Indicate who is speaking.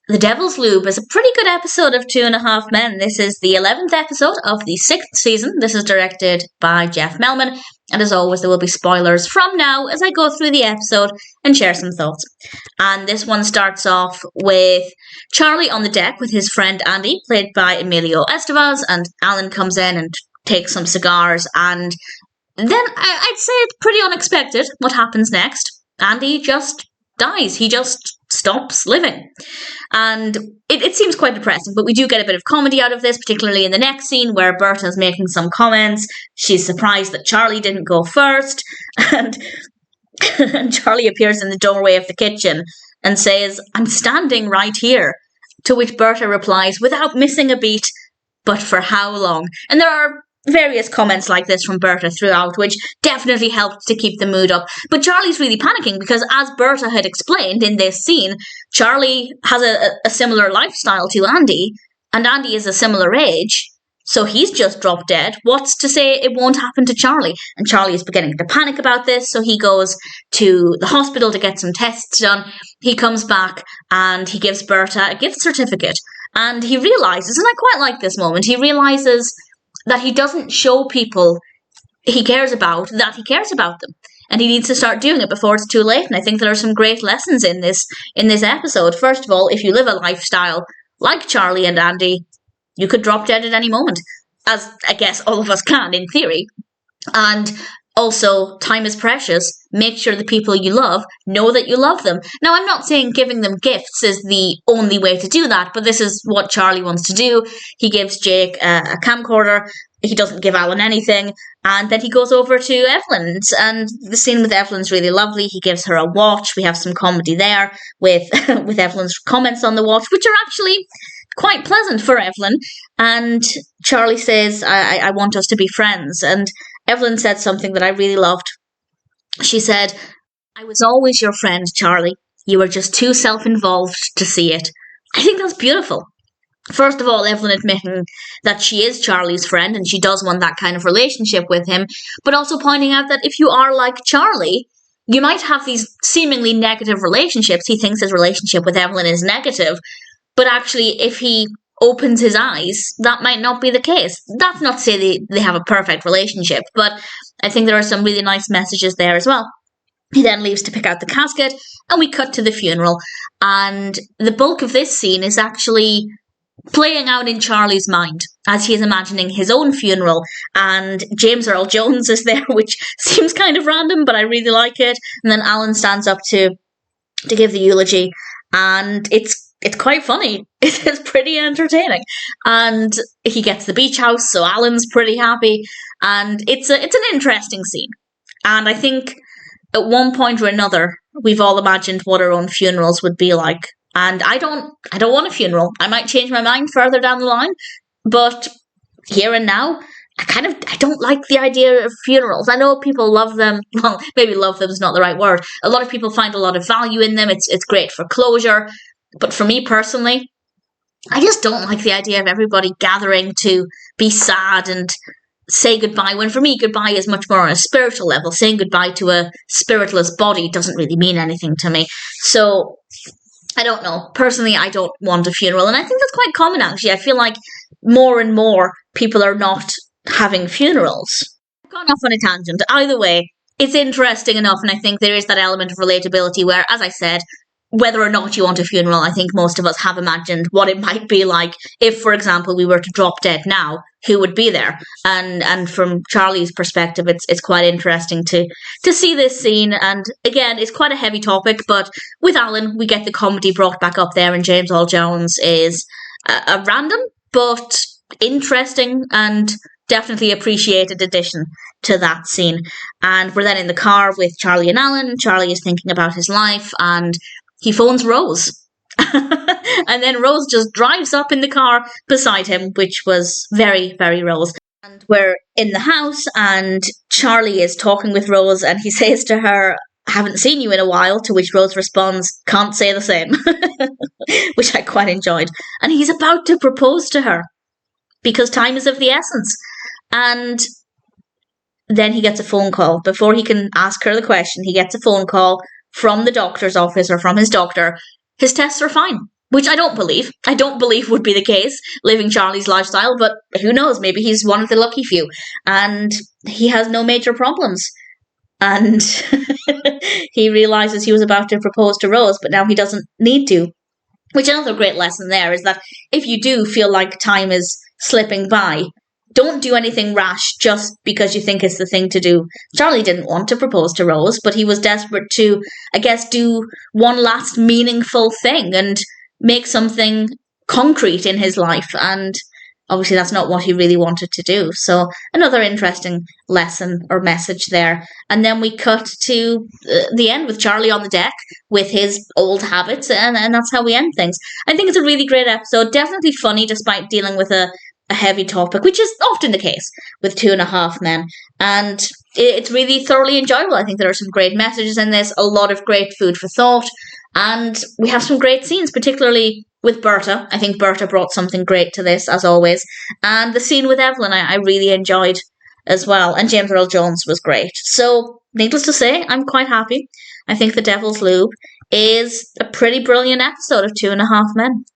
Speaker 1: The Devil's Lube is a pretty good episode of 2.5 Men. This is the 11th episode of the 6th season. This is directed by Jeff Melman, and as always there will be spoilers from now as I go through the episode and share some thoughts. And this one starts off with Charlie on the deck with his friend Andy, played by Emilio Estevez, and Alan comes in and takes some cigars, and then I'd say it's pretty unexpected what happens next. Andy just dies. He just stops living. And it seems quite depressing, but we do get a bit of comedy out of this, particularly in the next scene where Berta's making some comments. She's surprised that Charlie didn't go first, and Charlie appears in the doorway of the kitchen and says, "I'm standing right here," to which Berta replies, without missing a beat, "But for how long?" And there are various comments like this from Berta throughout, which definitely helped to keep the mood up. But Charlie's really panicking because, as Berta had explained in this scene, Charlie has a similar lifestyle to Andy, and Andy is a similar age, so he's just dropped dead. What's to say it won't happen to Charlie? And Charlie is beginning to panic about this, so he goes to the hospital to get some tests done. He comes back and he gives Berta a gift certificate, and he realises, and I quite like this moment, he realises that he doesn't show people he cares about that he cares about them, and he needs to start doing it before it's too late. And I think there are some great lessons in this episode. First of all, if you live a lifestyle like Charlie and Andy, you could drop dead at any moment, as I guess all of us can in theory. And also, time is precious. Make sure the people you love know that you love them. Now, I'm not saying giving them gifts is the only way to do that, but this is what Charlie wants to do. He gives Jake a camcorder. He doesn't give Alan anything. And then he goes over to Evelyn's. And the scene with Evelyn's really lovely. He gives her a watch. We have some comedy there with, with Evelyn's comments on the watch, which are actually quite pleasant for Evelyn. And Charlie says, I want us to be friends. And Evelyn said something that I really loved. She said, "I was always your friend, Charlie. You were just too self-involved to see it." I think that's beautiful. First of all, Evelyn admitting that she is Charlie's friend and she does want that kind of relationship with him, but also pointing out that if you are like Charlie, you might have these seemingly negative relationships. He thinks his relationship with Evelyn is negative, but actually if he opens his eyes, that might not be the case. That's not to say they have a perfect relationship, but I think there are some really nice messages there as well. He then leaves to pick out the casket, and we cut to the funeral, and the bulk of this scene is actually playing out in Charlie's mind as he is imagining his own funeral, and James Earl Jones is there, which seems kind of random, but I really like it. And then Alan stands up to give the eulogy, and it's quite funny. It's pretty entertaining. And he gets the beach house, so Alan's pretty happy. And it's an interesting scene. And I think at one point or another, we've all imagined what our own funerals would be like. And I don't want a funeral. I might change my mind further down the line. But here and now, I don't like the idea of funerals. I know people love them. Well, maybe love them is not the right word. A lot of people find a lot of value in them. It's great for closure. But for me personally, I just don't like the idea of everybody gathering to be sad and say goodbye, when for me, goodbye is much more on a spiritual level. Saying goodbye to a spiritless body doesn't really mean anything to me. So, I don't know. Personally, I don't want a funeral. And I think that's quite common, actually. I feel like more and more people are not having funerals. I've gone off on a tangent. Either way, it's interesting enough, and I think there is that element of relatability where, as I said, whether or not you want a funeral, I think most of us have imagined what it might be like if, for example, we were to drop dead now, who would be there? And from Charlie's perspective, it's quite interesting to see this scene. And again, it's quite a heavy topic, but with Alan, we get the comedy brought back up there, and James Earl Jones is a random but interesting and definitely appreciated addition to that scene. And we're then in the car with Charlie and Alan. Charlie is thinking about his life, and he phones Rose. And then Rose just drives up in the car beside him, which was very, very Rose. And we're in the house, and Charlie is talking with Rose, and he says to her, "Haven't seen you in a while," to which Rose responds, "Can't say the same," which I quite enjoyed. And he's about to propose to her, because time is of the essence. And then he gets a phone call. Before he can ask her the question, he gets a phone call from the doctor's office, or from his doctor. His tests are fine. which I don't believe. I don't believe would be the case, living Charlie's lifestyle, but who knows, maybe he's one of the lucky few, and he has no major problems. And he realises he was about to propose to Rose, but now he doesn't need to. Which another great lesson there is that if you do feel like time is slipping by, don't do anything rash just because you think it's the thing to do. Charlie didn't want to propose to Rose, but he was desperate to, I guess, do one last meaningful thing and make something concrete in his life. And obviously that's not what he really wanted to do. So another interesting lesson or message there. And then we cut to the end with Charlie on the deck with his old habits, and that's how we end things. I think it's a really great episode. Definitely funny despite dealing with a heavy topic, which is often the case with 2.5 Men. And it's really thoroughly enjoyable. I think there are some great messages in this, a lot of great food for thought, and we have some great scenes, particularly with Berta. I think Berta brought something great to this, as always. And the scene with Evelyn I really enjoyed as well. And James Earl Jones was great. So, needless to say, I'm quite happy. I think The Devil's Lube is a pretty brilliant episode of 2.5 Men.